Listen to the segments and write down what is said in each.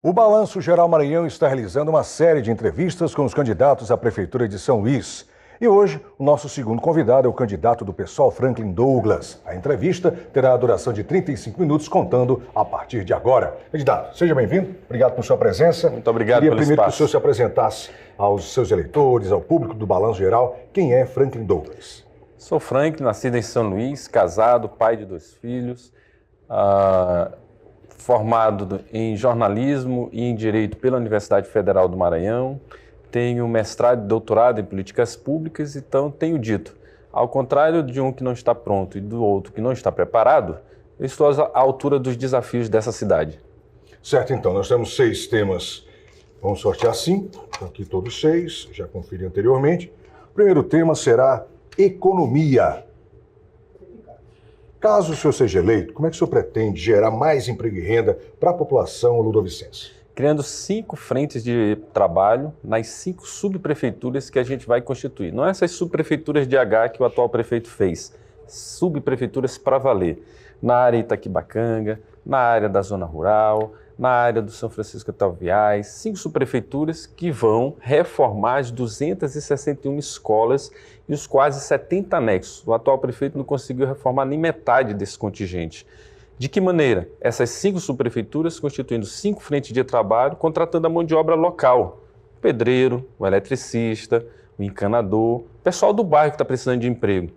O Balanço Geral Maranhão está realizando uma série de entrevistas com os candidatos à Prefeitura de São Luís. E hoje, o nosso segundo convidado é o candidato do PSOL, Franklin Douglas. A entrevista terá a duração de 35 minutos, contando a partir de agora. Candidato, seja bem-vindo. Obrigado por sua presença. Muito obrigado pelo espaço. Queria primeiro que o senhor se apresentasse aos seus eleitores, ao público do Balanço Geral. Quem é Franklin Douglas? Sou Franklin, nascido em São Luís, casado, pai de 2 filhos, formado em jornalismo e em direito pela Universidade Federal do Maranhão. Tenho mestrado e doutorado em políticas públicas, então tenho dito, ao contrário de um que não está pronto e do outro que não está preparado, eu estou à altura dos desafios dessa cidade. Certo, então, nós temos 6 temas. Vamos sortear 5, aqui todos 6, já conferi anteriormente. O primeiro tema será economia. Caso o senhor seja eleito, como é que o senhor pretende gerar mais emprego e renda para a população ludovicense? Criando 5 frentes de trabalho nas 5 subprefeituras que a gente vai constituir. Não é essas subprefeituras de H que o atual prefeito fez, subprefeituras para valer. Na área Itaquibacanga, na área da zona rural, na área do São Francisco Talviais, 5 subprefeituras que vão reformar as 261 escolas e os quase 70 anexos. O atual prefeito não conseguiu reformar nem metade desse contingente. De que maneira? Essas 5 subprefeituras constituindo 5 frentes de trabalho, contratando a mão de obra local. O pedreiro, o eletricista, o encanador, o pessoal do bairro que está precisando de emprego.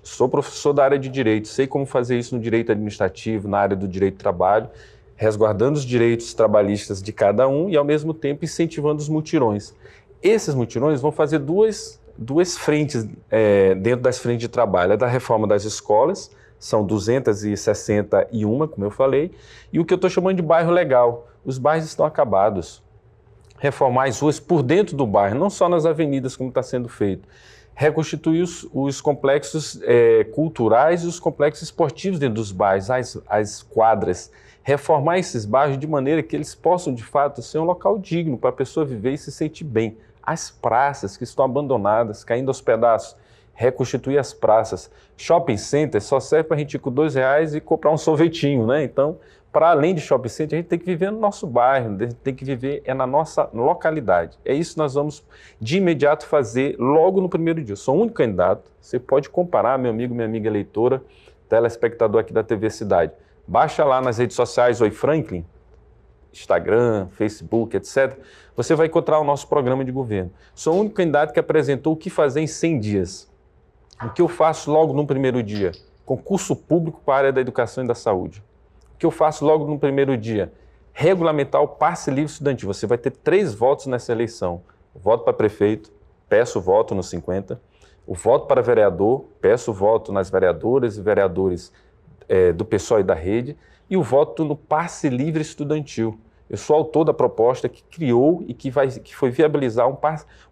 Sou professor da área de direito, sei como fazer isso no direito administrativo, na área do direito do trabalho, resguardando os direitos trabalhistas de cada um e, ao mesmo tempo, incentivando os mutirões. Esses mutirões vão fazer duas frentes dentro das frentes de trabalho. A da reforma das escolas, são 261, como eu falei, e o que eu estou chamando de bairro legal. Os bairros estão acabados. Reformar as ruas por dentro do bairro, não só nas avenidas, como está sendo feito. Reconstituir os complexos culturais e os complexos esportivos dentro dos bairros, as quadras. Reformar esses bairros de maneira que eles possam, de fato, ser um local digno para a pessoa viver e se sentir bem. As praças que estão abandonadas, caindo aos pedaços. Reconstituir as praças. Shopping center só serve para a gente ir com R$2 e comprar um sorvetinho, né? Então, para além de shopping center, a gente tem que viver no nosso bairro, tem que viver na nossa localidade. É isso que nós vamos, de imediato, fazer logo no primeiro dia. Eu sou o único candidato, você pode comparar, meu amigo, minha amiga eleitora, telespectador aqui da TV Cidade. Baixa lá nas redes sociais, Oi Franklin, Instagram, Facebook, etc. Você vai encontrar o nosso programa de governo. Sou o único candidato que apresentou o que fazer em 100 dias. O que eu faço logo no primeiro dia? Concurso público para a área da educação e da saúde. O que eu faço logo no primeiro dia? Regulamentar o passe livre estudantil. Você vai ter 3 votos nessa eleição. O voto para prefeito, peço voto no 50. O voto para vereador, peço voto nas vereadoras e vereadores do PSOL e da rede. E o voto no passe livre estudantil. Eu sou autor da proposta que criou e que foi viabilizar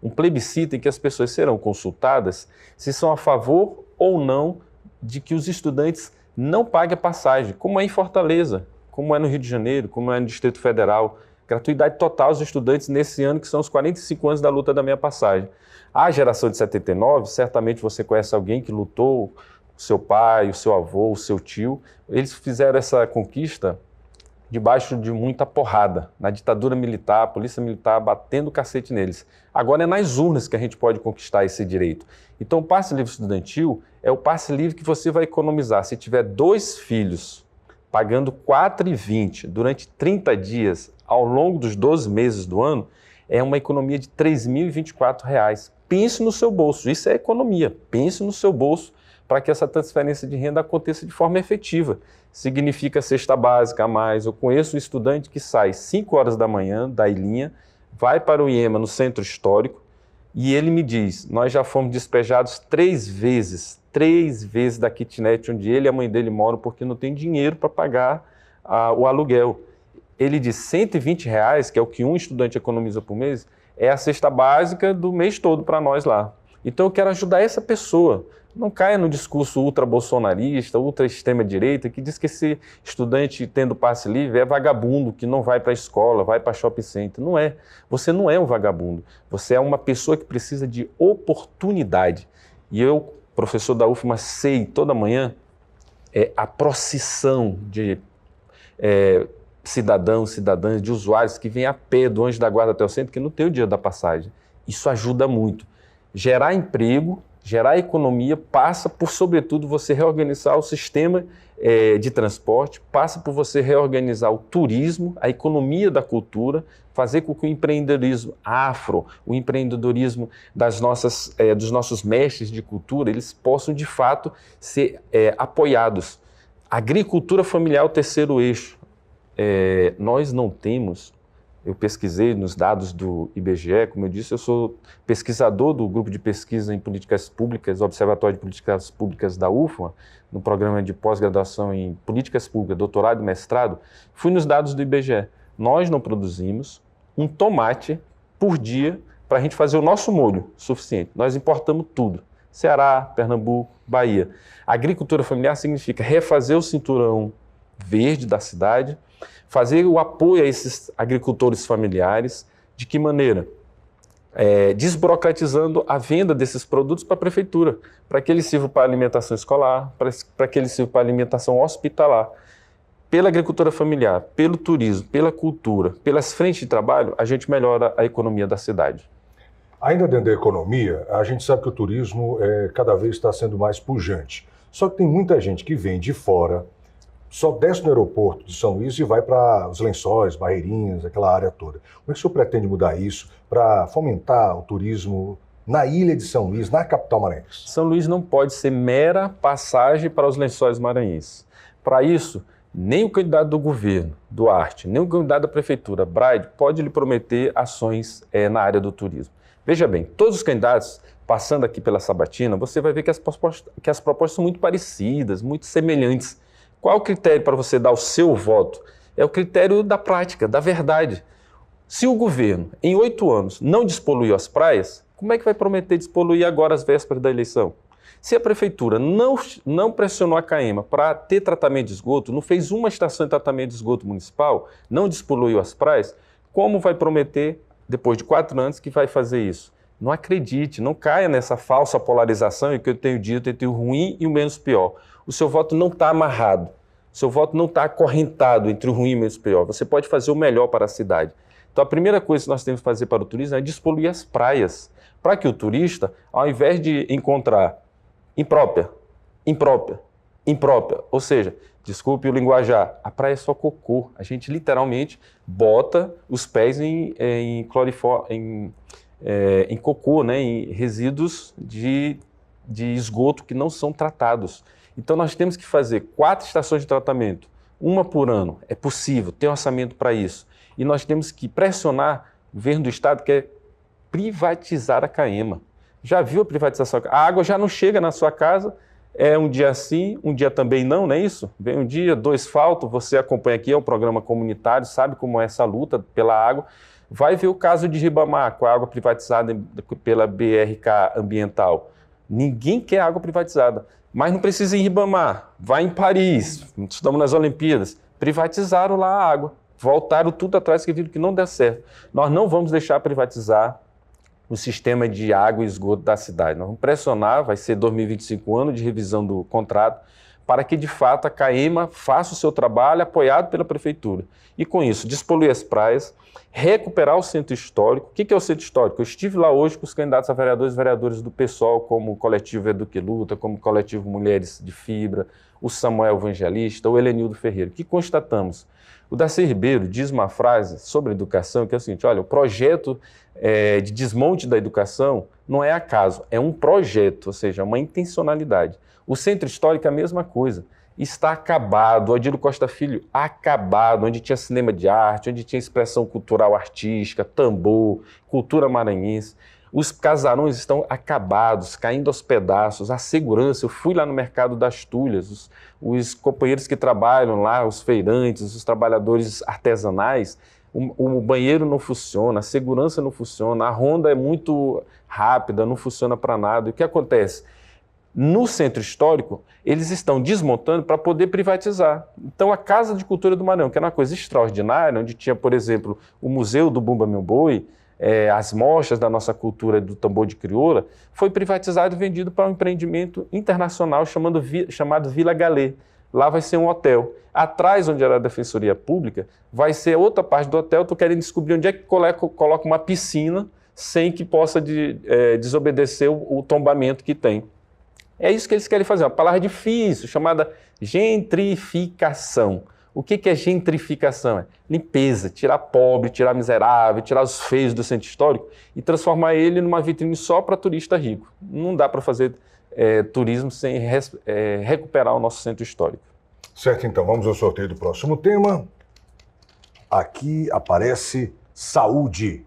um plebiscito em que as pessoas serão consultadas se são a favor ou não de que os estudantes não paguem a passagem, como é em Fortaleza, como é no Rio de Janeiro, como é no Distrito Federal. Gratuidade total aos estudantes nesse ano, que são os 45 anos da luta da minha passagem. A geração de 79, certamente você conhece alguém que lutou, o seu pai, o seu avô, o seu tio. Eles fizeram essa conquista debaixo de muita porrada, na ditadura militar, a polícia militar batendo o cacete neles. Agora é nas urnas que a gente pode conquistar esse direito. Então o passe livre estudantil é o passe livre que você vai economizar. Se tiver 2 filhos pagando R$ 4,20 durante 30 dias ao longo dos 12 meses do ano, é uma economia de R$ 3.024. Pense no seu bolso, isso é economia. Pense no seu bolso para que essa transferência de renda aconteça de forma efetiva. Significa cesta básica a mais. Eu conheço um estudante que sai 5 horas da manhã da Ilhinha, vai para o IEMA no centro histórico e ele me diz, nós já fomos despejados 3 vezes da kitnet onde ele e a mãe dele moram porque não tem dinheiro para pagar o aluguel. Ele diz R$120, que é o que um estudante economiza por mês, é a cesta básica do mês todo para nós lá. Então eu quero ajudar essa pessoa. Não caia no discurso ultra-bolsonarista, ultra-extrema-direita, que diz que esse estudante tendo passe livre é vagabundo, que não vai para a escola, vai para shopping center. Não é. Você não é um vagabundo. Você é uma pessoa que precisa de oportunidade. E eu, professor da UFMA, sei toda manhã a procissão de cidadãos, cidadãs, de usuários que vêm a pé do Anjo da Guarda até o centro, que não tem o dia da passagem. Isso ajuda muito. Gerar emprego, gerar economia, passa por, sobretudo, você reorganizar o sistema de transporte, passa por você reorganizar o turismo, a economia da cultura, fazer com que o empreendedorismo afro, o empreendedorismo dos nossos mestres de cultura, eles possam, de fato, ser apoiados. Agricultura familiar é o terceiro eixo. Nós não temos, eu pesquisei nos dados do IBGE, como eu disse, eu sou pesquisador do grupo de pesquisa em políticas públicas, Observatório de Políticas Públicas da UFMA, no programa de pós-graduação em políticas públicas, doutorado e mestrado, fui nos dados do IBGE. Nós não produzimos um tomate por dia para a gente fazer o nosso molho suficiente. Nós importamos tudo. Ceará, Pernambuco, Bahia. Agricultura familiar significa refazer o cinturão verde da cidade, fazer o apoio a esses agricultores familiares. De que maneira? Desburocratizando a venda desses produtos para a prefeitura, para que eles sirvam para alimentação escolar, para que eles sirvam para alimentação hospitalar. Pela agricultura familiar, pelo turismo, pela cultura, pelas frentes de trabalho, a gente melhora a economia da cidade. Ainda dentro da economia, a gente sabe que o turismo cada vez está sendo mais pujante. Só que tem muita gente que vem de fora, só desce no aeroporto de São Luís e vai para os Lençóis, Barreirinhas, aquela área toda. Como é que o senhor pretende mudar isso para fomentar o turismo na ilha de São Luís, na capital maranhense? São Luís não pode ser mera passagem para os Lençóis maranhenses. Para isso, nem o candidato do governo, Duarte, nem o candidato da prefeitura, Braide, pode lhe prometer ações na área do turismo. Veja bem, todos os candidatos, passando aqui pela sabatina, você vai ver que as propostas são muito parecidas, muito semelhantes. Qual o critério para você dar o seu voto? É o critério da prática, da verdade. Se o governo, em 8 anos, não despoluiu as praias, como é que vai prometer despoluir agora às vésperas da eleição? Se a prefeitura não pressionou a CAEMA para ter tratamento de esgoto, não fez uma estação de tratamento de esgoto municipal, não despoluiu as praias, como vai prometer, depois de 4 anos, que vai fazer isso? Não acredite, não caia nessa falsa polarização em que eu tenho dito entre o ruim e o menos pior. O seu voto não está amarrado, o seu voto não está acorrentado entre o ruim e o menos pior. Você pode fazer o melhor para a cidade. Então a primeira coisa que nós temos que fazer para o turismo é despoluir as praias, para que o turista, ao invés de encontrar imprópria, ou seja, desculpe o linguajar, a praia é só cocô. A gente literalmente bota os pés em cocô, né, em resíduos de esgoto que não são tratados. Então nós temos que fazer 4 estações de tratamento, uma por ano, é possível, tem orçamento para isso. E nós temos que pressionar o governo do estado, que é privatizar a CAEMA. Já viu a privatização? A água já não chega na sua casa, é um dia sim, um dia também não é isso? Vem um dia, 2 faltam, você acompanha aqui, é um programa comunitário, sabe como é essa luta pela água. Vai ver o caso de Ribamar, com a água privatizada pela BRK Ambiental. Ninguém quer água privatizada, mas não precisa ir em Ribamar. Vai em Paris, estamos nas Olimpíadas, privatizaram lá a água, voltaram tudo atrás que viram que não deu certo. Nós não vamos deixar privatizar o sistema de água e esgoto da cidade. Nós vamos pressionar, vai ser 2025 ano de revisão do contrato, para que de fato a CAEMA faça o seu trabalho apoiado pela prefeitura. E com isso, despoluir as praias, recuperar o centro histórico. O que é o centro histórico? Eu estive lá hoje com os candidatos a vereadores e vereadoras do PSOL, como o coletivo Eduque Luta, como o coletivo Mulheres de Fibra, o Samuel Evangelista, o Helenildo Ferreira. O que constatamos? O Darcy Ribeiro diz uma frase sobre educação que é o seguinte: olha, o projeto de desmonte da educação não é acaso, é um projeto, ou seja, uma intencionalidade. O centro histórico é a mesma coisa. Está acabado, o Adílio Costa Filho, acabado, onde tinha cinema de arte, onde tinha expressão cultural artística, tambor, cultura maranhense. Os casarões estão acabados, caindo aos pedaços, a segurança. Eu fui lá no Mercado das Tulhas, os companheiros que trabalham lá, os feirantes, os trabalhadores artesanais, o banheiro não funciona, a segurança não funciona, a ronda é muito rápida, não funciona para nada. E o que acontece? No centro histórico, eles estão desmontando para poder privatizar. Então, a Casa de Cultura do Maranhão, que era uma coisa extraordinária, onde tinha, por exemplo, o Museu do Bumba Meu Boi, as mostras da nossa cultura do tambor de crioula, foi privatizado e vendido para um empreendimento internacional chamado Vila Galê. lá vai ser um hotel. Atrás, onde era a Defensoria Pública, vai ser outra parte do hotel. Estou querendo descobrir onde é que coloca uma piscina sem que possa desobedecer o tombamento que tem. É isso que eles querem fazer, uma palavra difícil, chamada gentrificação. O que é gentrificação? É limpeza, tirar pobre, tirar miserável, tirar os feios do centro histórico e transformar ele numa vitrine só para turista rico. Não dá para fazer turismo sem recuperar o nosso centro histórico. Certo, então, vamos ao sorteio do próximo tema. Aqui aparece saúde.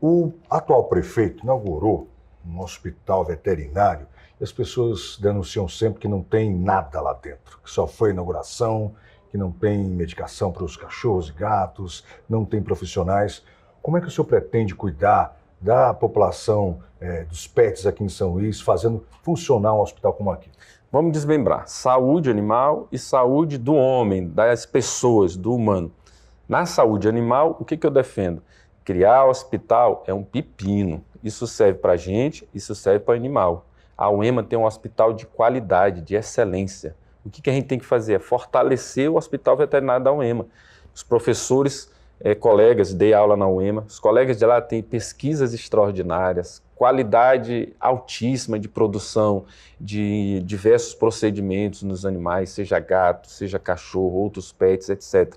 O atual prefeito inaugurou um hospital veterinário e as pessoas denunciam sempre que não tem nada lá dentro, que só foi inauguração, que não tem medicação para os cachorros e gatos, não tem profissionais. Como é que o senhor pretende cuidar da população dos pets aqui em São Luís, fazendo funcionar um hospital como aqui? Vamos desmembrar saúde animal e saúde do homem, das pessoas, do humano. Na saúde animal, o que eu defendo? Criar hospital é um pepino. Isso serve para a gente, isso serve para o animal. A UEMA tem um hospital de qualidade, de excelência. O que a gente tem que fazer? É fortalecer o hospital veterinário da UEMA. Os professores, colegas, dei aula na UEMA, os colegas de lá têm pesquisas extraordinárias, qualidade altíssima de produção de diversos procedimentos nos animais, seja gato, seja cachorro, outros pets, etc.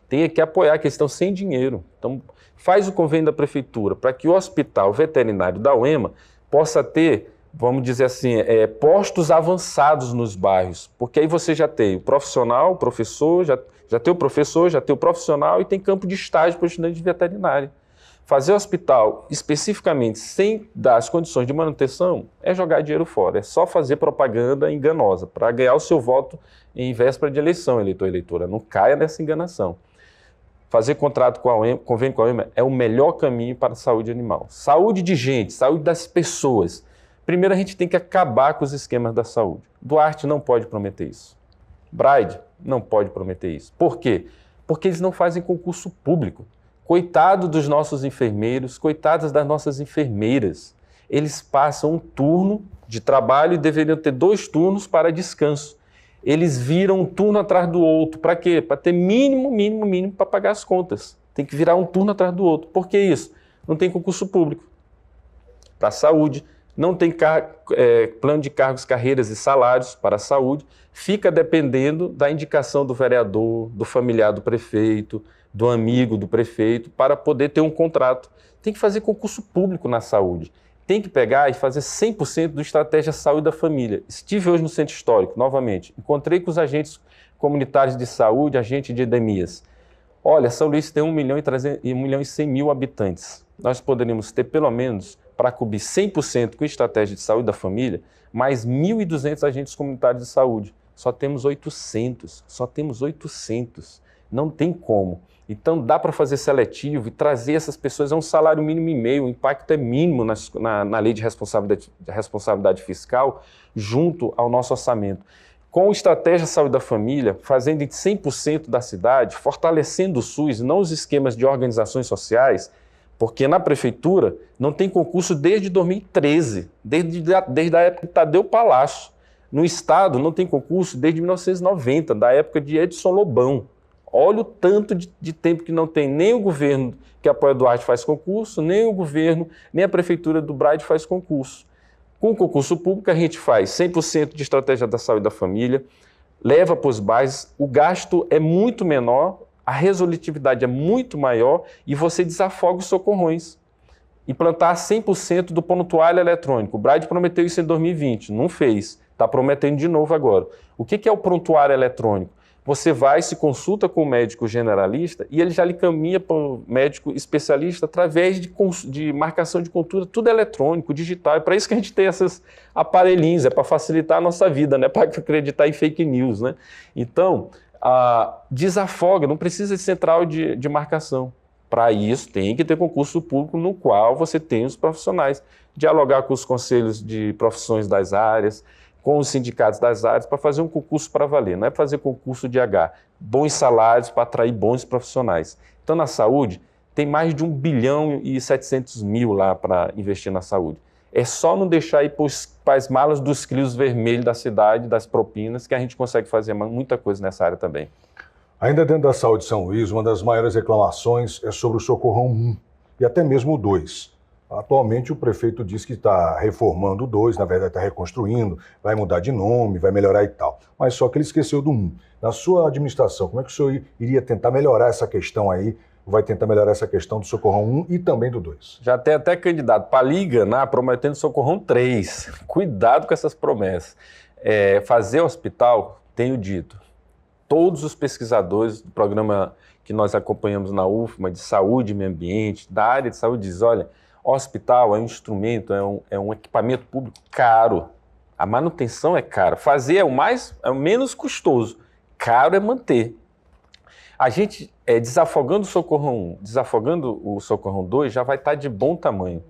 Tem que apoiar a questão sem dinheiro. Então, faz o convênio da prefeitura para que o hospital veterinário da UEMA possa ter, vamos dizer assim, postos avançados nos bairros, porque aí você já tem o profissional, o professor, já tem o professor, já tem o profissional e tem campo de estágio para o estudante de veterinário. Fazer o hospital especificamente sem dar as condições de manutenção é jogar dinheiro fora, é só fazer propaganda enganosa para ganhar o seu voto em véspera de eleição, eleitor e eleitora. Não caia nessa enganação. Fazer contrato com a UEMA, convênio com a UEMA é o melhor caminho para a saúde animal. Saúde de gente, saúde das pessoas. Primeiro a gente tem que acabar com os esquemas da saúde. Duarte não pode prometer isso. Braide não pode prometer isso. Por quê? Porque eles não fazem concurso público. Coitado dos nossos enfermeiros, coitadas das nossas enfermeiras. Eles passam um turno de trabalho e deveriam ter 2 turnos para descanso. Eles viram um turno atrás do outro. Para quê? Para ter mínimo para pagar as contas. Tem que virar um turno atrás do outro. Por que isso? Não tem concurso público. Para a saúde, não tem plano de cargos, carreiras e salários para a saúde. Fica dependendo da indicação do vereador, do familiar do prefeito, do amigo do prefeito, para poder ter um contrato. Tem que fazer concurso público na saúde. Tem que pegar e fazer 100% do Estratégia Saúde da Família. Estive hoje no Centro Histórico, novamente. Encontrei com os agentes comunitários de saúde, agente de endemias. Olha, São Luís tem 1 milhão e 100 mil habitantes. Nós poderíamos ter, pelo menos, para cobrir 100% com a Estratégia de Saúde da Família, mais 1.200 agentes comunitários de saúde. Só temos 800. Não tem como. Então dá para fazer seletivo e trazer essas pessoas a um salário mínimo e meio, o impacto é mínimo na lei de responsabilidade fiscal junto ao nosso orçamento. Com a Estratégia Saúde da Família, fazendo em 100% da cidade, fortalecendo o SUS, não os esquemas de organizações sociais, porque na prefeitura não tem concurso desde 2013, desde a época de Tadeu Palácio. No estado não tem concurso desde 1990, da época de Edson Lobão. Olha o tanto de tempo que não tem, nem o governo que apoia o Duarte faz concurso, nem o governo, nem a prefeitura do Braide faz concurso. Com o concurso público a gente faz 100% de Estratégia da Saúde da Família, leva para os bairros, o gasto é muito menor, a resolutividade é muito maior e você desafoga os socorrões. Implantar 100% do prontuário eletrônico. O Braide prometeu isso em 2020, não fez, está prometendo de novo agora. O que é o prontuário eletrônico? Você vai, se consulta com o médico generalista e ele já lhe caminha para o médico especialista através de marcação de consulta, tudo eletrônico, digital. É para isso que a gente tem esses aparelhinhos, é para facilitar a nossa vida, não é para acreditar em fake news, né? Então, desafoga, não precisa de central de marcação. Para isso, tem que ter concurso público no qual você tem os profissionais. Dialogar com os conselhos de profissões das áreas, com os sindicatos das áreas, para fazer um concurso para valer. Não é fazer concurso de H. Bons salários para atrair bons profissionais. Então, na saúde, tem mais de 1 bilhão e 700 mil lá para investir na saúde. É só não deixar ir para as malas dos crios vermelhos da cidade, das propinas, que a gente consegue fazer muita coisa nessa área também. Ainda dentro da saúde de São Luís, uma das maiores reclamações é sobre o Socorrão 1 e até mesmo o 2. Atualmente o prefeito diz que está reformando o 2, na verdade está reconstruindo, vai mudar de nome, vai melhorar e tal. Mas só que ele esqueceu do 1. Na sua administração, como é que o senhor iria tentar melhorar essa questão aí? Vai tentar melhorar essa questão do Socorrão 1 e também do 2? Já tem até candidato para Liga, né, prometendo Socorrão 3. Cuidado com essas promessas. Fazer hospital, tenho dito, todos os pesquisadores do programa que nós acompanhamos na UFMA, de saúde e meio ambiente, da área de saúde, dizem, olha, hospital é um instrumento, é um equipamento público caro. A manutenção é cara. Fazer é o menos custoso. Caro é manter. A gente, desafogando o Socorrão 1, desafogando o Socorrão 2, já vai estar de bom tamanho.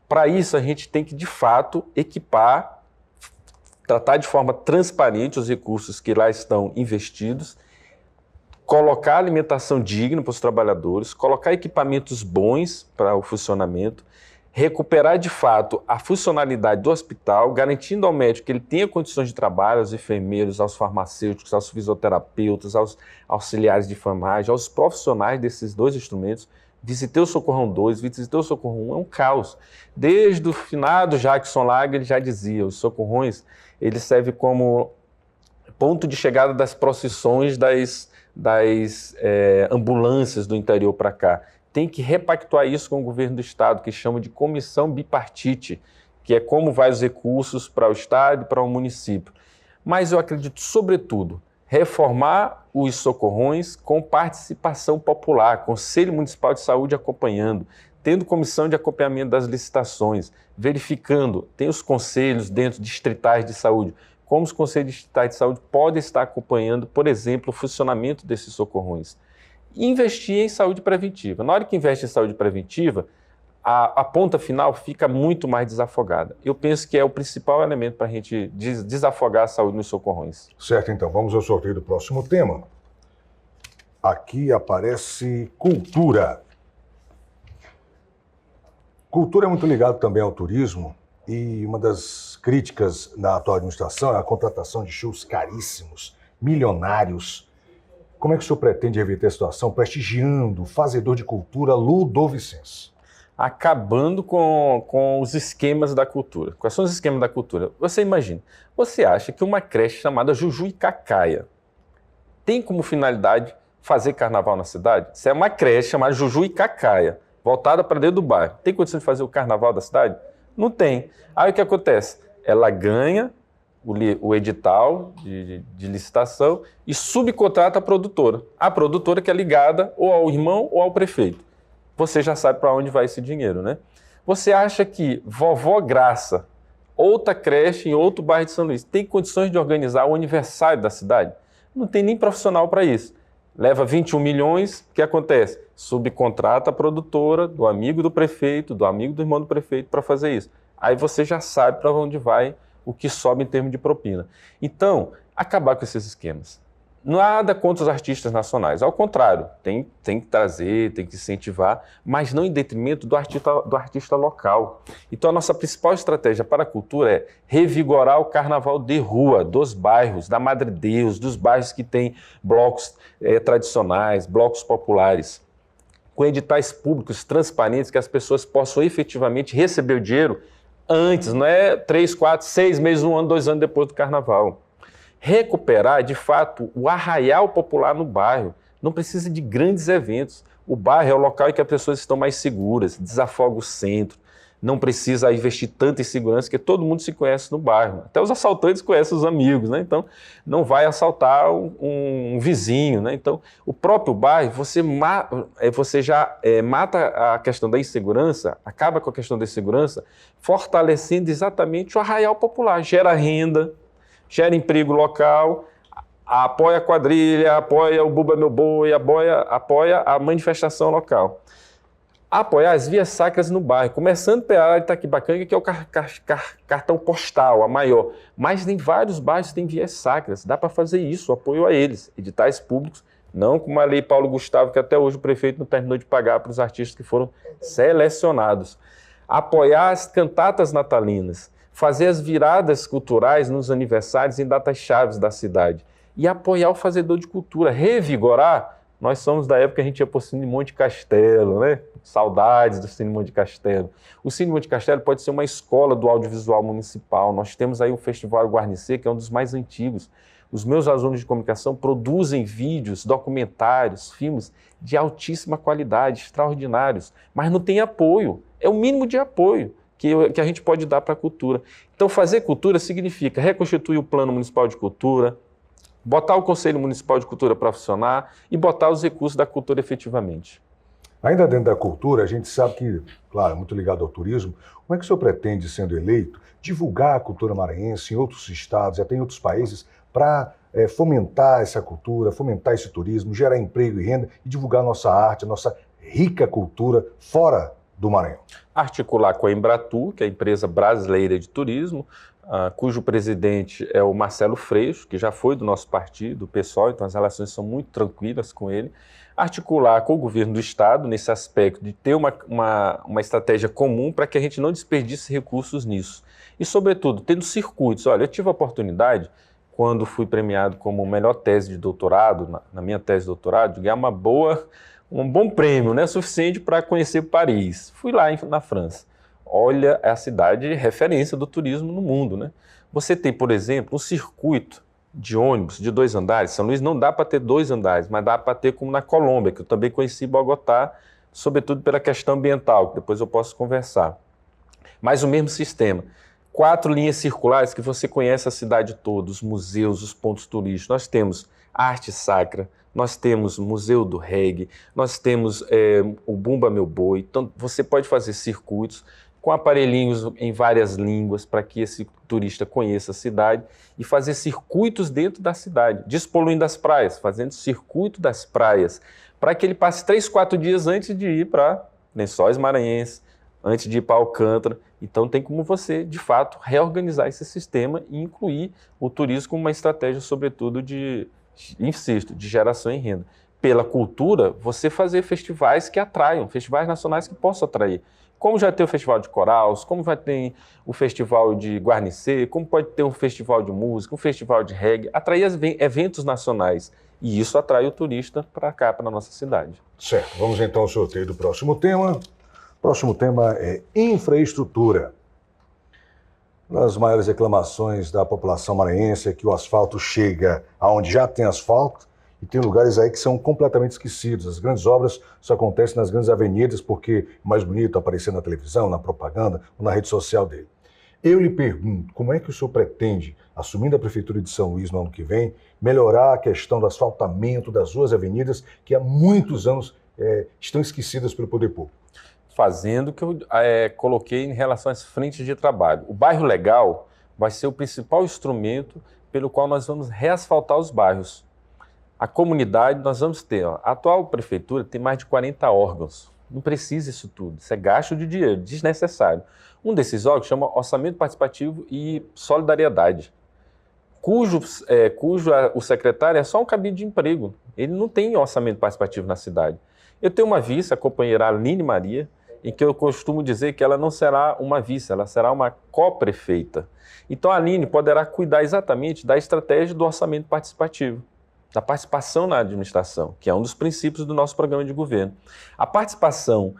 Para isso, a gente tem que, de fato, equipar, tratar de forma transparente os recursos que lá estão investidos, colocar alimentação digna para os trabalhadores, colocar equipamentos bons para o funcionamento, recuperar de fato a funcionalidade do hospital, garantindo ao médico que ele tenha condições de trabalho, aos enfermeiros, aos farmacêuticos, aos fisioterapeutas, aos auxiliares de enfermagem, aos profissionais desses dois instrumentos. Visitei o Socorrão 2, visitei o Socorrão 1, é um caos. Desde o finado Jackson Lago, ele já dizia, os socorrões, eles servem como ponto de chegada das procissões das ambulâncias do interior para cá. Tem que repactuar isso com o governo do estado, que chama de comissão bipartite, que é como vai os recursos para o estado e para o município. Mas eu acredito, sobretudo, reformar os socorrões com participação popular, Conselho Municipal de Saúde acompanhando, tendo comissão de acompanhamento das licitações, verificando, tem os conselhos dentro distritais de saúde, como os conselhos distritais de saúde podem estar acompanhando, por exemplo, o funcionamento desses socorrões. Investir em saúde preventiva. Na hora que investe em saúde preventiva, a ponta final fica muito mais desafogada. Eu penso que é o principal elemento para a gente desafogar a saúde nos socorrões. Certo, então, vamos ao sorteio do próximo tema. Aqui aparece cultura. Cultura é muito ligado também ao turismo e uma das críticas da atual administração é a contratação de shows caríssimos, milionários. Como é que o senhor pretende reverter a situação prestigiando o fazedor de cultura ludovicense? Acabando com os esquemas da cultura. Quais são os esquemas da cultura? Você imagina, você acha que uma creche chamada Juju e Cacaia tem como finalidade fazer carnaval na cidade? Se é uma creche chamada Juju e Cacaia, voltada para dentro do bairro, tem condição de fazer o carnaval da cidade? Não tem. Aí o que acontece? Ela ganha o edital de licitação e subcontrata a produtora que é ligada ou ao irmão ou ao prefeito. Você já sabe para onde vai esse dinheiro, né? Você acha que Vovó Graça, outra creche em outro bairro de São Luís, tem condições de organizar o aniversário da cidade? Não tem nem profissional para isso. Leva 21 milhões, o que acontece? Subcontrata a produtora do amigo do prefeito, do amigo do irmão do prefeito para fazer isso. Aí você já sabe para onde vai o que sobe em termos de propina. Então, acabar com esses esquemas. Nada contra os artistas nacionais, ao contrário, tem que trazer, tem que incentivar, mas não em detrimento do artista local. Então a nossa principal estratégia para a cultura é revigorar o carnaval de rua, dos bairros, da Madre Deus, dos bairros que têm blocos tradicionais, blocos populares, com editais públicos transparentes que as pessoas possam efetivamente receber o dinheiro antes, não é 3, 4, 6 meses, 1 ano, 2 anos depois do carnaval. Recuperar, de fato, o arraial popular no bairro. Não precisa de grandes eventos. O bairro é o local em que as pessoas estão mais seguras, desafoga o centro. Não precisa investir tanto em segurança, porque todo mundo se conhece no bairro. Até os assaltantes conhecem os amigos, né? Então, não vai assaltar um vizinho, né? Então, o próprio bairro, você já mata a questão da insegurança, acaba com a questão da insegurança, fortalecendo exatamente o arraial popular. Gera renda, gera emprego local, apoia a quadrilha, apoia o Bumba Meu Boi, apoia a manifestação local. Apoiar as vias sacras no bairro, começando pela área de Itaquibacanga, que é o cartão postal, a maior. Mas em vários bairros tem vias sacras, dá para fazer isso, apoio a eles, editais públicos, não como a lei Paulo Gustavo, que até hoje o prefeito não terminou de pagar para os artistas que foram selecionados. apoiar as cantatas natalinas, fazer as viradas culturais nos aniversários em datas chaves da cidade e apoiar o fazedor de cultura, revigorar. Nós somos da época que a gente ia para o Cine Monte Castelo, né? Saudades do Cine Monte Castelo. O Cine Monte Castelo pode ser uma escola do audiovisual municipal. Nós temos aí o Festival Guarnicê, que é um dos mais antigos. Os meus alunos de comunicação produzem vídeos, documentários, filmes de altíssima qualidade, extraordinários, mas não tem apoio. É o mínimo de apoio que a gente pode dar para a cultura. Então, fazer cultura significa reconstituir o Plano Municipal de Cultura, botar o Conselho Municipal de Cultura para funcionar e botar os recursos da cultura efetivamente. Ainda dentro da cultura, a gente sabe que, claro, é muito ligado ao turismo. Como é que o senhor pretende, sendo eleito, divulgar a cultura maranhense em outros estados e até em outros países para fomentar essa cultura, fomentar esse turismo, gerar emprego e renda e divulgar a nossa arte, a nossa rica cultura fora do Maranhão? Articular com a Embratur, que é a empresa brasileira de turismo, cujo presidente é o Marcelo Freixo, que já foi do nosso partido, do PSOL, então as relações são muito tranquilas com ele. Articular com o governo do estado nesse aspecto de ter uma estratégia comum para que a gente não desperdice recursos nisso. E, sobretudo, tendo circuitos. Olha, eu tive a oportunidade, quando fui premiado como melhor tese de doutorado, na minha tese de doutorado, de ganhar um bom prêmio, né, suficiente para conhecer Paris. Fui lá na França. Olha, é a cidade referência do turismo no mundo, né? Você tem, por exemplo, um circuito de ônibus de 2 andares. São Luís não dá para ter 2 andares, mas dá para ter como na Colômbia, que eu também conheci Bogotá, sobretudo pela questão ambiental, que depois eu posso conversar. Mas o mesmo sistema. 4 linhas circulares que você conhece a cidade toda, os museus, os pontos turísticos. Nós temos arte sacra, nós temos Museu do Reggae, nós temos o Bumba Meu Boi. Então, você pode fazer circuitos com aparelhinhos em várias línguas para que esse turista conheça a cidade e fazer circuitos dentro da cidade, despoluindo as praias, fazendo circuito das praias, para que ele passe 3, 4 dias antes de ir para Lençóis Maranhenses, antes de ir para Alcântara. Então tem como você, de fato, reorganizar esse sistema e incluir o turismo como uma estratégia, sobretudo, insisto, de geração em renda. Pela cultura, você fazer festivais que atraiam, festivais nacionais que possam atrair. Como já tem o Festival de Corais, como vai ter o Festival de Guarnicê, como pode ter um festival de música, um festival de reggae, atrair eventos nacionais. E isso atrai o turista para cá, para a nossa cidade. Certo, vamos então ao sorteio do próximo tema. O próximo tema é infraestrutura. Uma das maiores reclamações da população maranhense é que o asfalto chega aonde já tem asfalto, e tem lugares aí que são completamente esquecidos. As grandes obras só acontecem nas grandes avenidas porque é mais bonito aparecer na televisão, na propaganda ou na rede social dele. Eu lhe pergunto, como é que o senhor pretende, assumindo a Prefeitura de São Luís no ano que vem, melhorar a questão do asfaltamento das ruas e avenidas que há muitos anos estão esquecidas pelo poder público? Fazendo o que eu coloquei em relação às frentes de trabalho. O bairro legal vai ser o principal instrumento pelo qual nós vamos reasfaltar os bairros. A comunidade, nós vamos ter, a atual prefeitura tem mais de 40 órgãos. Não precisa isso tudo, isso é gasto de dinheiro, desnecessário. Um desses órgãos chama Orçamento Participativo e Solidariedade, cujo o secretário é só um cabide de emprego. Ele não tem orçamento participativo na cidade. Eu tenho uma vice, a companheira Aline Maria, em que eu costumo dizer que ela não será uma vice, ela será uma co-prefeita. Então a Aline poderá cuidar exatamente da estratégia do orçamento participativo, da participação na administração, que é um dos princípios do nosso programa de governo. A participação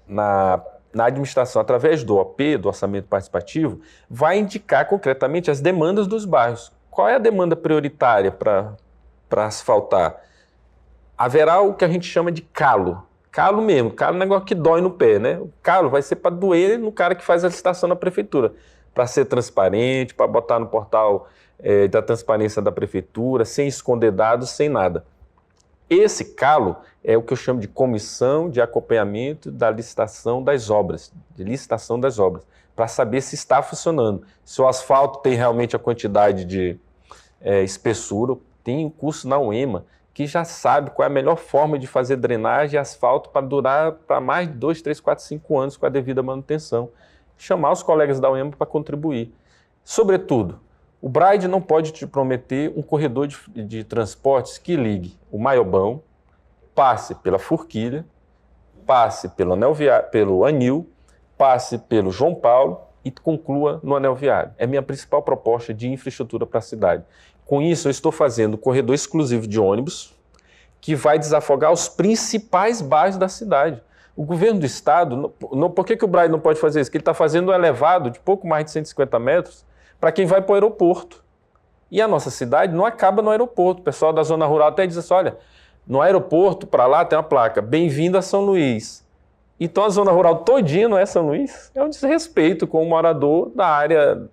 na administração, através do OP, do Orçamento Participativo, vai indicar concretamente as demandas dos bairros. Qual é a demanda prioritária para asfaltar? Haverá o que a gente chama de calo. Calo mesmo, calo é um negócio que dói no pé, né? O calo vai ser para doer no cara que faz a licitação na prefeitura, para ser transparente, para botar no portal da transparência da prefeitura, sem esconder dados, sem nada. Esse calo é o que eu chamo de comissão de acompanhamento da licitação das obras, para saber se está funcionando. Se o asfalto tem realmente a quantidade de espessura. Tem um curso na UEMA que já sabe qual é a melhor forma de fazer drenagem e asfalto para durar para mais de 2, 3, 4, 5 anos com a devida manutenção. Chamar os colegas da UEMA para contribuir. Sobretudo, o BRAID não pode te prometer um corredor de transportes que ligue o Maiobão, passe pela Forquilha, passe pelo Anil passe pelo João Paulo e conclua no anel viário. É minha principal proposta de infraestrutura para a cidade. Com isso, eu estou fazendo um corredor exclusivo de ônibus que vai desafogar os principais bairros da cidade. O governo do estado, por que o Braille não pode fazer isso? Porque ele está fazendo um elevado de pouco mais de 150 metros para quem vai para o aeroporto. E a nossa cidade não acaba no aeroporto. O pessoal da zona rural até diz assim, olha, no aeroporto, para lá, tem uma placa, bem-vindo a São Luís. Então a zona rural todinha não é São Luís, é um desrespeito com o morador da área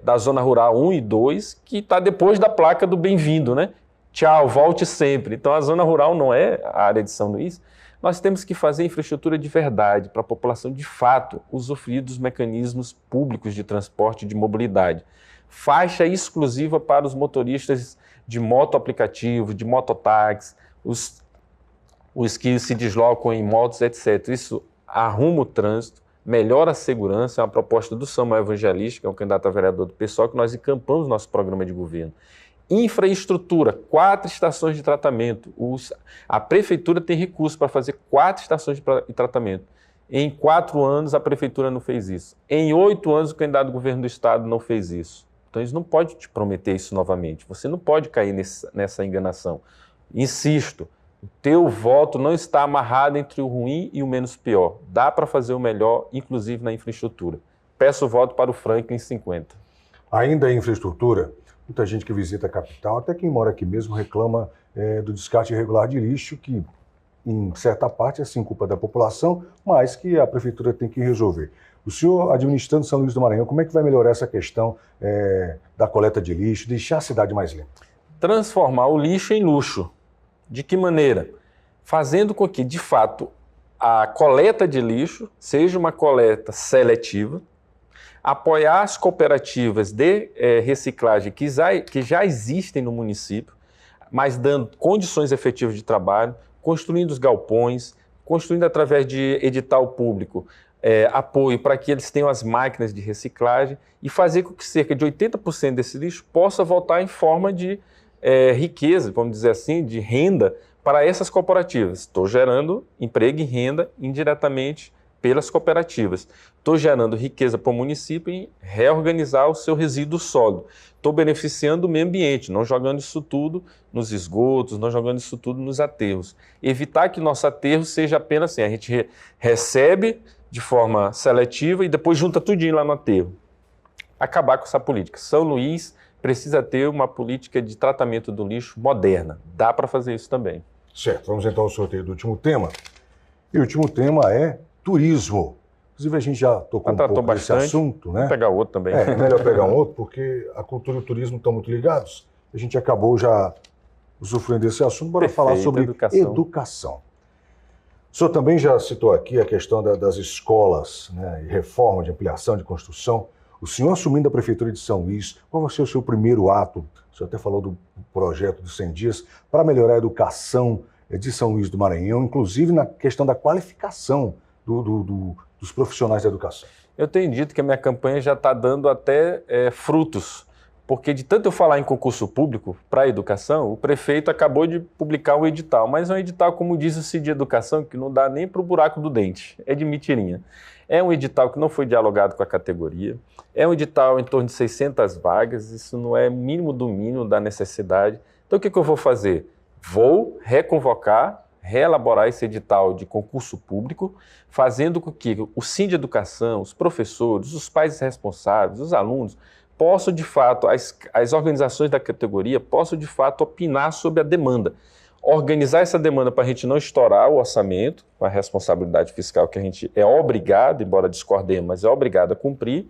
da zona rural 1 e 2, que está depois da placa do bem-vindo, né? Tchau, volte sempre. Então a zona rural não é a área de São Luís. Nós temos que fazer infraestrutura de verdade para a população, de fato, usufruir dos mecanismos públicos de transporte e de mobilidade. Faixa exclusiva para os motoristas de moto aplicativo, de mototáxi, os que se deslocam em motos, etc. Isso arruma o trânsito, melhora a segurança, é uma proposta do Samuel Evangelista, que é um candidato a vereador do PSOL, que nós encampamos no nosso programa de governo. Infraestrutura, 4 estações de tratamento. A prefeitura tem recurso para fazer 4 estações de tratamento. Em 4 anos, a prefeitura não fez isso. Em 8 anos, o candidato do governo do estado não fez isso. Então, eles não podem te prometer isso novamente. Você não pode cair nessa enganação. Insisto, o teu voto não está amarrado entre o ruim e o menos pior. Dá para fazer o melhor, inclusive na infraestrutura. Peço o voto para o Franklin 50. Ainda em infraestrutura, muita gente que visita a capital, até quem mora aqui mesmo, reclama do descarte irregular de lixo, que em certa parte é sim culpa da população, mas que a prefeitura tem que resolver. O senhor, administrando São Luís do Maranhão, como é que vai melhorar essa questão da coleta de lixo, deixar a cidade mais limpa? Transformar o lixo em luxo. De que maneira? Fazendo com que, de fato, a coleta de lixo seja uma coleta seletiva, apoiar as cooperativas de reciclagem que já existem no município, mas dando condições efetivas de trabalho, construindo os galpões, construindo através de edital público apoio para que eles tenham as máquinas de reciclagem e fazer com que cerca de 80% desse lixo possa voltar em forma de riqueza, vamos dizer assim, de renda para essas cooperativas. Estou gerando emprego e renda indiretamente pelas cooperativas. Estou gerando riqueza para o município em reorganizar o seu resíduo sólido. Estou beneficiando o meio ambiente, não jogando isso tudo nos esgotos, não jogando isso tudo nos aterros. Evitar que nosso aterro seja apenas assim, a gente recebe de forma seletiva e depois junta tudinho lá no aterro. Acabar com essa política. São Luís precisa ter uma política de tratamento do lixo moderna. Dá para fazer isso também. Certo, vamos então ao sorteio do último tema. E o último tema é turismo. Inclusive a gente já tocou um pouco desse assunto, né? Vou pegar outro também. É melhor pegar um outro, porque a cultura e o turismo estão muito ligados. A gente acabou já usufruindo desse assunto. Bora falar sobre educação. O senhor também já citou aqui a questão das escolas, né, e reforma, de ampliação, de construção. O senhor assumindo a Prefeitura de São Luís, qual vai ser o seu primeiro ato? O senhor até falou do projeto dos 100 dias para melhorar a educação de São Luís do Maranhão, inclusive na questão da qualificação dos profissionais da educação. Eu tenho dito que a minha campanha já está dando até frutos, porque de tanto eu falar em concurso público para a educação, o prefeito acabou de publicar um edital, mas é um edital, como diz o CID de Educação, que não dá nem para o buraco do dente, é de mentirinha. É um edital que não foi dialogado com a categoria, é um edital em torno de 600 vagas, isso não é mínimo do mínimo da necessidade. Então o que eu vou fazer? Vou reconvocar, reelaborar esse edital de concurso público, fazendo com que o CID de Educação, os professores, os pais responsáveis, os alunos, possam de fato, as organizações da categoria possam de fato opinar sobre a demanda. Organizar essa demanda para a gente não estourar o orçamento, com a responsabilidade fiscal que a gente é obrigado, embora discordemos, mas é obrigado a cumprir,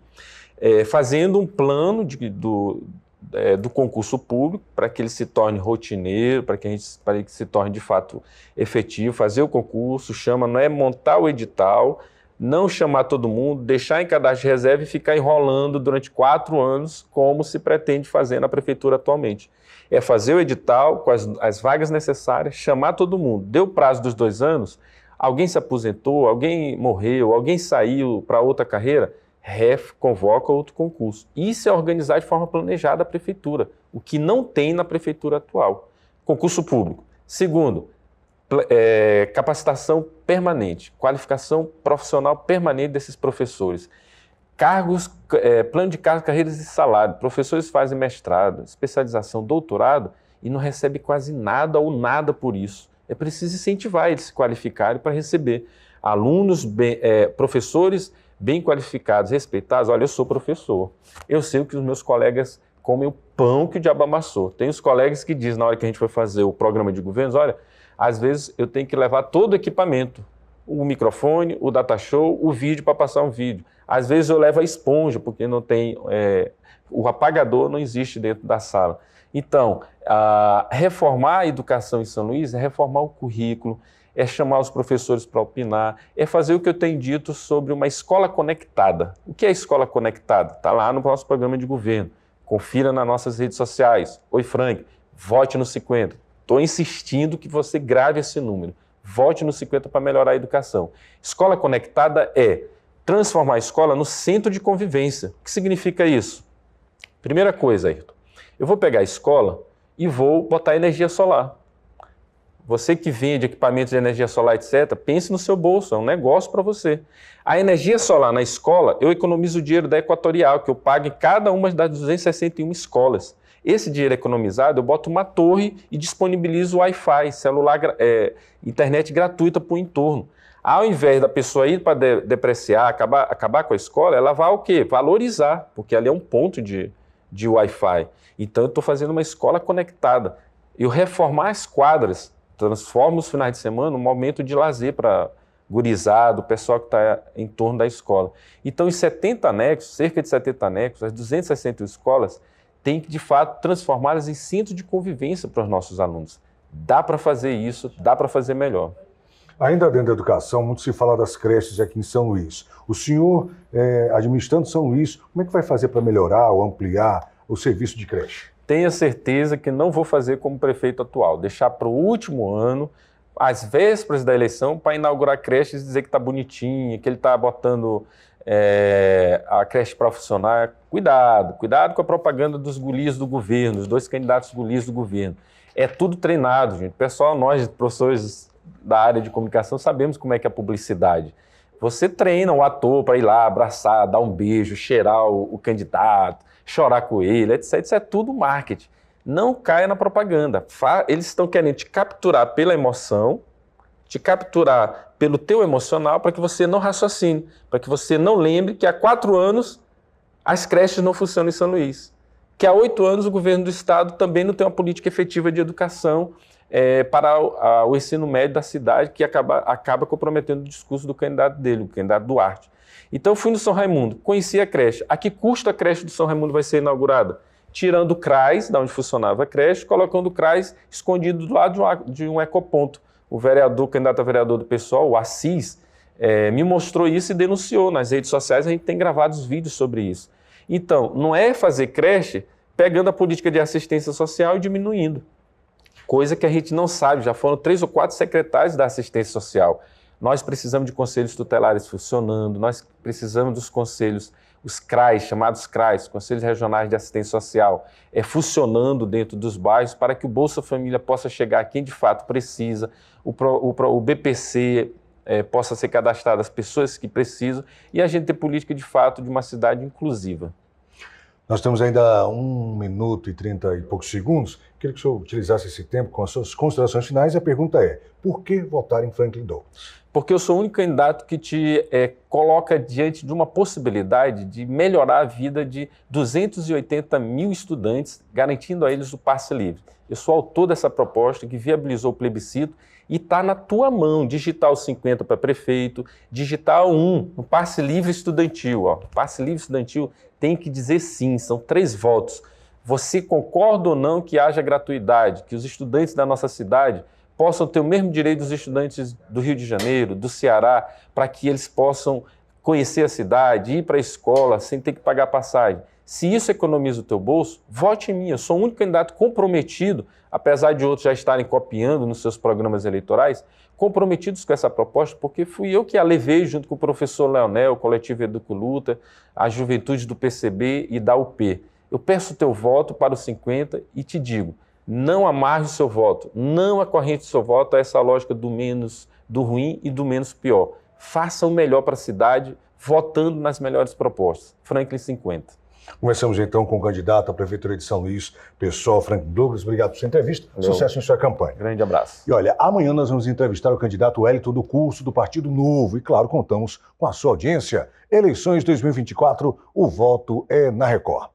fazendo um plano do concurso público para que ele se torne rotineiro, para que ele se torne de fato efetivo, fazer o concurso, não é montar o edital, não chamar todo mundo, deixar em cadastro de reserva e ficar enrolando durante 4 anos, como se pretende fazer na prefeitura atualmente. É fazer o edital com as vagas necessárias, chamar todo mundo. Deu prazo dos 2 anos, alguém se aposentou, alguém morreu, alguém saiu para outra carreira, convoca outro concurso. Isso é organizar de forma planejada a prefeitura, o que não tem na prefeitura atual. Concurso público. Segundo, capacitação permanente, qualificação profissional permanente desses professores, cargos, plano de cargos, carreiras e salário. Professores fazem mestrado, especialização, doutorado e não recebem quase nada ou nada por isso. É preciso incentivar eles a se qualificarem para receber. Alunos, professores bem qualificados, respeitados. Olha, eu sou professor, eu sei o que os meus colegas comem o pão que o diabo amassou. Tem os colegas que dizem, na hora que a gente foi fazer o programa de governos, olha, às vezes eu tenho que levar todo o equipamento, o microfone, o data show, o vídeo para passar um vídeo. Às vezes eu levo a esponja, porque não tem, o apagador não existe dentro da sala. Então, reformar a educação em São Luís é reformar o currículo, é chamar os professores para opinar, é fazer o que eu tenho dito sobre uma escola conectada. O que é escola conectada? Está lá no nosso programa de governo. Confira nas nossas redes sociais. Oi, Frank, vote no 50. Estou insistindo que você grave esse número. Vote no 50 para melhorar a educação. Escola conectada é transformar a escola no centro de convivência. O que significa isso? Primeira coisa, Ayrton, eu vou pegar a escola e vou botar energia solar. Você que vende equipamentos de energia solar, etc., pense no seu bolso, é um negócio para você. A energia solar na escola, eu economizo o dinheiro da Equatorial, que eu pago em cada uma das 261 escolas. Esse dinheiro economizado, eu boto uma torre e disponibilizo Wi-Fi, celular, internet gratuita para o entorno. Ao invés da pessoa ir para depreciar, acabar com a escola, ela vai o quê? Valorizar, porque ali é um ponto de Wi-Fi. Então, eu estou fazendo uma escola conectada. Eu reformar as quadras, transformo os finais de semana num momento de lazer para gurizado, o pessoal que está em torno da escola. Então, em 70 anexos, cerca de 70 anexos, as 260 escolas, tem que, de fato, transformá-las em centro de convivência para os nossos alunos. Dá para fazer isso, dá para fazer melhor. Ainda dentro da educação, muito se fala das creches aqui em São Luís. O senhor, administrando São Luís, como é que vai fazer para melhorar ou ampliar o serviço de creche? Tenha certeza que não vou fazer como prefeito atual, deixar para o último ano, às vésperas da eleição, para inaugurar creches e dizer que está bonitinho, que ele está botando a creche profissional. Cuidado com a propaganda dos gulis do governo, os 2 candidatos gulis do governo. É tudo treinado, gente. Pessoal, nós, professores da área de comunicação, sabemos como é que é a publicidade. Você treina o ator para ir lá, abraçar, dar um beijo, cheirar o candidato, chorar com ele, etc. Isso é tudo marketing. Não caia na propaganda. Eles estão querendo te capturar pela emoção, te capturar pelo teu emocional, para que você não raciocine, para que você não lembre que há 4 anos as creches não funcionam em São Luís, que há 8 anos o governo do estado também não tem uma política efetiva de educação para o ensino médio da cidade, que acaba comprometendo o discurso do candidato dele, o candidato Duarte. Então eu fui no São Raimundo, conheci a creche. A que custo a creche do São Raimundo vai ser inaugurada? Tirando o CRAS, da onde funcionava a creche, colocando o CRAS escondido do lado de um ecoponto. O candidato a vereador do PSOL, o Assis, me mostrou isso e denunciou nas redes sociais. A gente tem gravado os vídeos sobre isso. Então, não é fazer creche pegando a política de assistência social e diminuindo. Coisa que a gente não sabe, já foram 3 ou 4 secretários da assistência social. Nós precisamos de conselhos tutelares funcionando, nós precisamos dos conselhos, os CRAs, chamados CRAs, Conselhos Regionais de Assistência Social, funcionando dentro dos bairros para que o Bolsa Família possa chegar a quem de fato precisa, o BPC possa ser cadastrado às pessoas que precisam e a gente ter política de fato de uma cidade inclusiva. Nós temos ainda 1 minuto e 30 e poucos segundos. Queria que o senhor utilizasse esse tempo com as suas considerações finais e a pergunta é: por que votar em Franklin Douglas? Porque eu sou o único candidato que te coloca diante de uma possibilidade de melhorar a vida de 280 mil estudantes, garantindo a eles o passe livre. Eu sou autor dessa proposta que viabilizou o plebiscito e está na tua mão, digitar o 50 para prefeito, digitar o 1 no passe livre estudantil. Ó. Passe livre estudantil tem que dizer sim, são 3 votos. Você concorda ou não que haja gratuidade, que os estudantes da nossa cidade possam ter o mesmo direito dos estudantes do Rio de Janeiro, do Ceará, para que eles possam conhecer a cidade, ir para a escola sem ter que pagar passagem. Se isso economiza o teu bolso, vote em mim. Eu sou o único candidato comprometido, apesar de outros já estarem copiando nos seus programas eleitorais, comprometidos com essa proposta, porque fui eu que a levei junto com o professor Leonel, o coletivo Educoluta, a juventude do PCB e da UP. Eu peço o teu voto para o 50 e te digo, Não amarre o seu voto, não acorrente o seu voto a essa lógica do menos, do ruim e do menos pior. Faça o melhor para a cidade, votando nas melhores propostas. Franklin 50. Começamos então com o candidato à Prefeitura de São Luís, pessoal Franklin Douglas. Obrigado por sua entrevista. Valeu. Sucesso em sua campanha. Grande abraço. E olha, amanhã nós vamos entrevistar o candidato Wellington do Curso do Partido Novo. E claro, contamos com a sua audiência. Eleições 2024, o voto é na Record.